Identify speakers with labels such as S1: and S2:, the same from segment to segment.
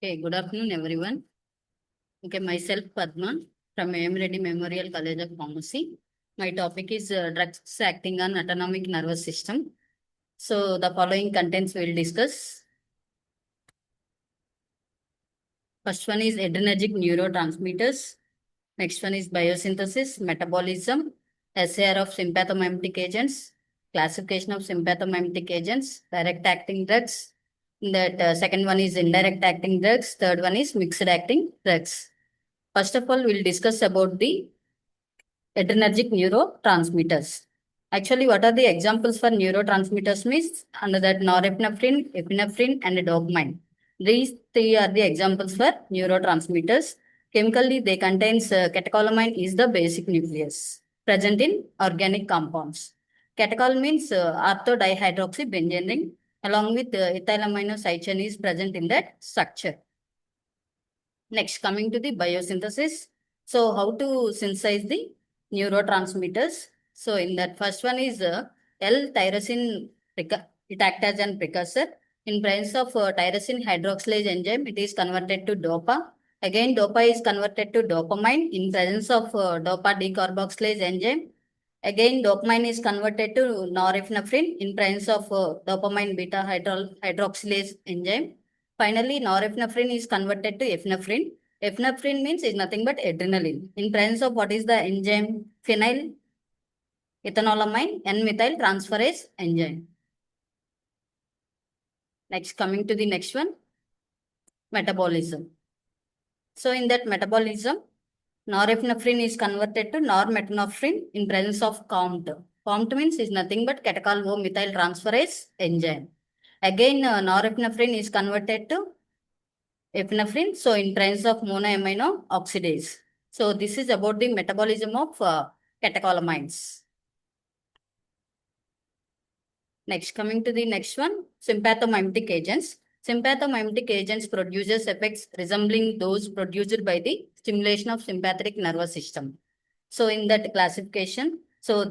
S1: Okay, good afternoon, everyone. Okay, myself Padma from AM Reddy Memorial College of Pharmacy. My topic is drugs acting on autonomic nervous system. So the following contents we will discuss. First one is adrenergic neurotransmitters. Next one is biosynthesis, metabolism, SAR of sympathomimetic agents, classification of sympathomimetic agents, direct acting drugs. That second one is indirect acting drugs. Third one is mixed acting drugs. First of all, we'll discuss about the adrenergic neurotransmitters. Actually, what are the examples for neurotransmitters means under that norepinephrine, epinephrine, and dopamine. These three are the examples for neurotransmitters. Chemically, they contains catecholamine is the basic nucleus present in organic compounds. Catechol means orthodihydroxybenzene ring along with ethylamino side chain is present in that structure. Next, coming to the biosynthesis. So, how to synthesize the neurotransmitters? So, in that first one is L-tyrosine, it acts as an precursor. In presence of tyrosine hydroxylase enzyme, it is converted to DOPA. Again, DOPA is converted to dopamine in presence of DOPA decarboxylase enzyme. Again, dopamine is converted to norepinephrine in presence of dopamine beta hydroxylase enzyme. Finally, norepinephrine is converted to epinephrine. Epinephrine means is nothing but adrenaline. In presence of what is the enzyme? Phenyl ethanolamine N-methyl transferase enzyme. Next, coming to the next one, metabolism. So, in that metabolism, norepinephrine is converted to normetanephrine in presence of COMT. COMT means is nothing but catechol O-methyl transferase enzyme. Again, norepinephrine is converted to epinephrine. So, in presence of monoamino oxidase. So, this is about the metabolism of catecholamines. Next, coming to the next one, sympathomimetic agents. Sympathomimetic agents produces effects resembling those produced by the stimulation of sympathetic nervous system. So, in that classification, so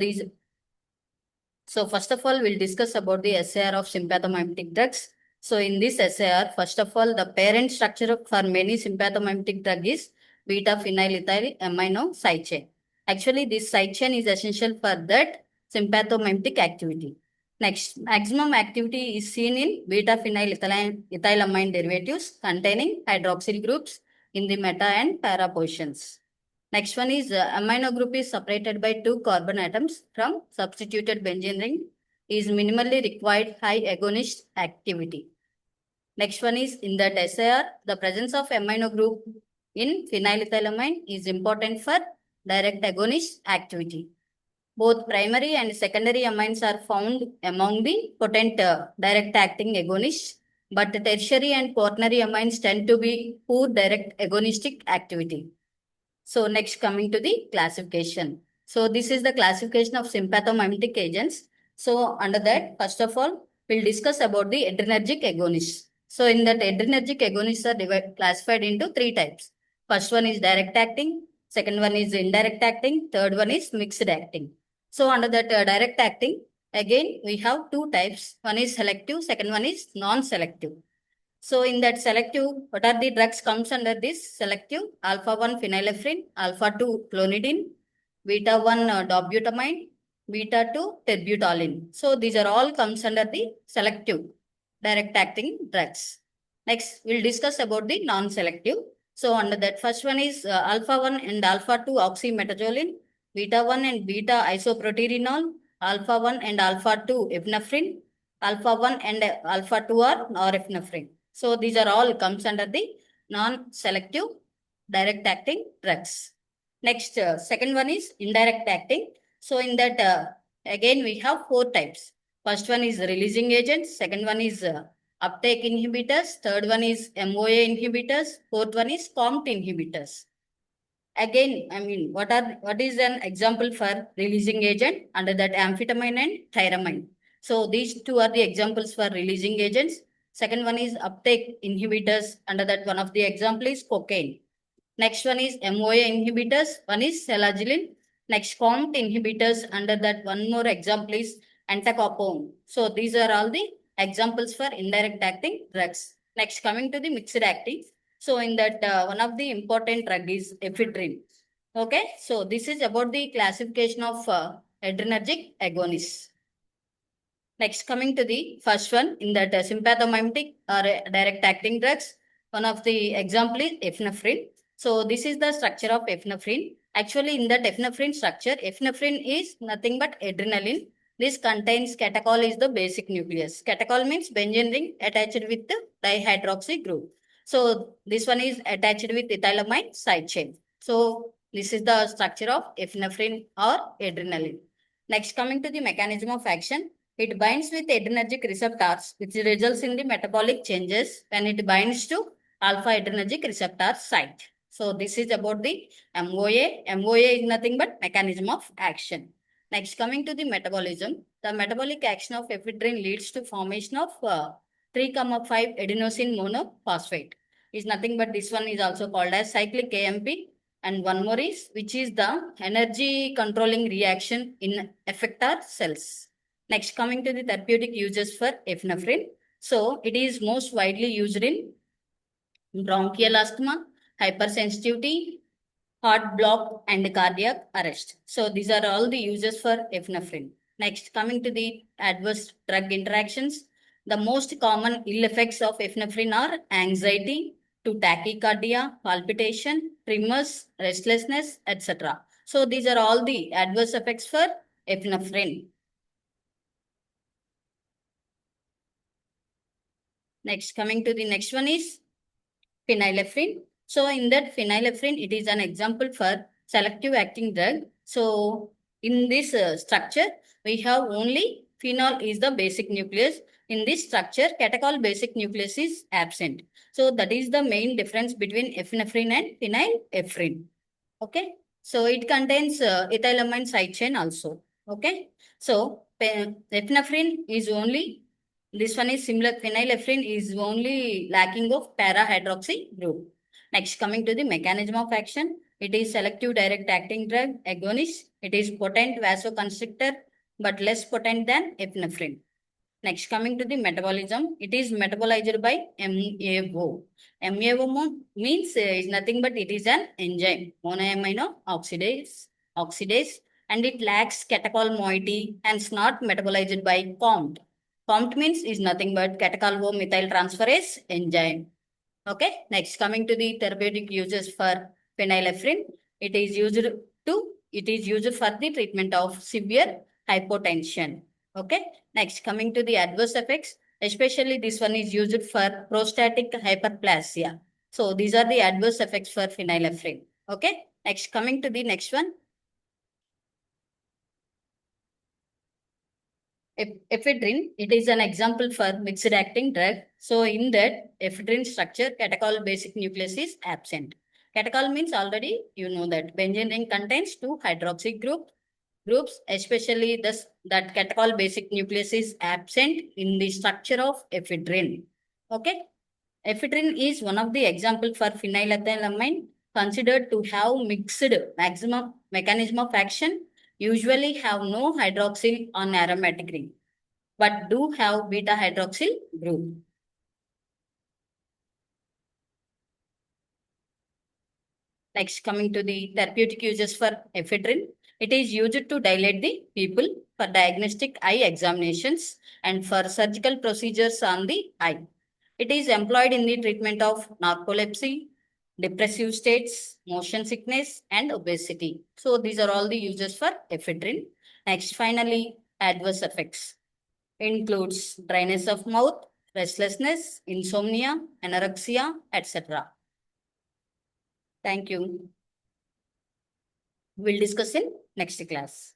S1: first of all, we'll discuss about the SAR of sympathomimetic drugs. So, in this SAR, first of all, the parent structure for many sympathomimetic drug is beta-phenylethyl amino side chain. Actually, this side chain is essential for that sympathomimetic activity. Next, maximum activity is seen in beta-phenylethylamine derivatives containing hydroxyl groups in the meta and para positions. Next one is amino group is separated by 2 carbon atoms from substituted benzene ring is minimally required high agonist activity. Next one is in that SAR, the presence of amino group in phenylethylamine is important for direct agonist activity. Both primary and secondary amines are found among the potent direct acting agonists, but tertiary and quaternary amines tend to be poor direct agonistic activity. So next, coming to the classification. So this is the classification of sympathomimetic agents. So under that, first of all, we'll discuss about the adrenergic agonists. So in that, adrenergic agonists are classified into 3 types. First one is direct acting, second one is indirect acting, third one is mixed acting. So under that direct acting, again we have 2 types. One is selective, second one is non-selective. So in that selective, what are the drugs comes under this selective? Alpha-1 phenylephrine, alpha-2 clonidine, beta-1 dobutamine, beta-2 terbutaline. So these are all comes under the selective direct acting drugs. Next, we'll discuss about the non-selective. So under that first one is alpha-1 and alpha-2 oxymetazoline, beta-1 and beta isoproterenol, alpha-1 and alpha-2 epinephrine, alpha-1 and alpha-2 are norepinephrine. So these are all comes under the non-selective direct acting drugs. Next, second one is indirect acting. So in that, again we have 4 types. First one is releasing agents. Second one is uptake inhibitors. Third one is MOA inhibitors. Fourth one is COMT inhibitors. Again, I mean, what is an example for releasing agent? Under that, amphetamine and tyramine. So these 2 are the examples for releasing agents. Second one is uptake inhibitors. Under that, one of the example is cocaine. Next one is MOA inhibitors. One is selagiline. Next, COMT inhibitors. Under that, one more example is entacapone. So these are all the examples for indirect acting drugs. Next, coming to the mixed acting. So in that, one of the important drug is ephedrine. Okay, so this is about the classification of adrenergic agonists. Next, coming to the first one, in that sympathomimetic or direct acting drugs, one of the example is epinephrine. So this is the structure of epinephrine. Actually, in that epinephrine structure, epinephrine is nothing but adrenaline. This contains catechol is the basic nucleus. Catechol means benzene ring attached with the dihydroxy group. So this one is attached with ethylamine side chain. So this is the structure of epinephrine or adrenaline. Next, coming to the mechanism of action, it binds with adrenergic receptors, which results in the metabolic changes when it binds to alpha adrenergic receptor site. So this is about the MOA. MOA is nothing but mechanism of action. Next, coming to the metabolism, the metabolic action of ephedrine leads to formation of 3,5 adenosine monophosphate. Is nothing but this one is also called as cyclic AMP, and one more is which is the energy controlling reaction in effector cells. Next, coming to the therapeutic uses for epinephrine. So, it is most widely used in bronchial asthma, hypersensitivity, heart block, and cardiac arrest. So, these are all the uses for epinephrine. Next, coming to the adverse drug interactions. The most common ill effects of epinephrine are anxiety to tachycardia, palpitation, tremors, restlessness, etc. So, these are all the adverse effects for epinephrine. Next, coming to the next one is phenylephrine. So in that phenylephrine, it is an example for selective acting drug. So in this structure, we have only phenol is the basic nucleus. In this structure, catechol basic nucleus is absent. So that is the main difference between epinephrine and phenylephrine. Okay. So it contains ethylamine side chain also. Okay. So epinephrine is only, this one is similar, phenylephrine is only lacking of para-hydroxy group. Next, coming to the mechanism of action, it is selective direct acting drug, agonist. It is potent vasoconstrictor, but less potent than epinephrine. Next, coming to the metabolism, it is metabolized by MAO. MAO means is nothing but it is an enzyme, monoamino oxidase, and it lacks catechol moiety and is not metabolized by COMT. COMT means is nothing but catechol methyl transferase enzyme. Okay, next coming to the therapeutic uses for phenylephrine, it is used for the treatment of severe hypotension. Okay, next coming to the adverse effects, especially this one is used for prostatic hyperplasia. So these are the adverse effects for phenylephrine. Okay, next coming to the next one. Ephedrine, it is an example for mixed acting drug. So in that ephedrine structure, catechol basic nucleus is absent. Catechol means already you know that benzene ring contains two hydroxy groups, especially this that catechol basic nucleus is absent in the structure of ephedrine. Okay, ephedrine is one of the example for phenylethylamine considered to have mixed maximum mechanism of action, usually have no hydroxyl on aromatic ring, but do have beta hydroxyl group. Next, coming to the therapeutic uses for ephedrine, it is used to dilate the people for diagnostic eye examinations and for surgical procedures on the eye. It is employed in the treatment of narcolepsy, depressive states, motion sickness, and obesity. So these are all the uses for ephedrine. Next, finally, adverse effects includes dryness of mouth, restlessness, insomnia, anorexia, etc. Thank you. We'll discuss in next class.